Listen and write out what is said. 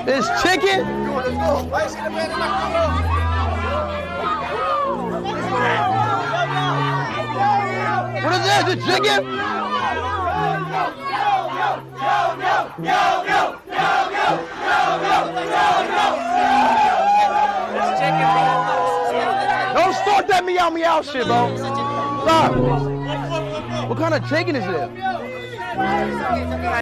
It's chicken? What is this? It's chicken? Don't start that meow meow shit, bro. Stop. What kind of chicken is this?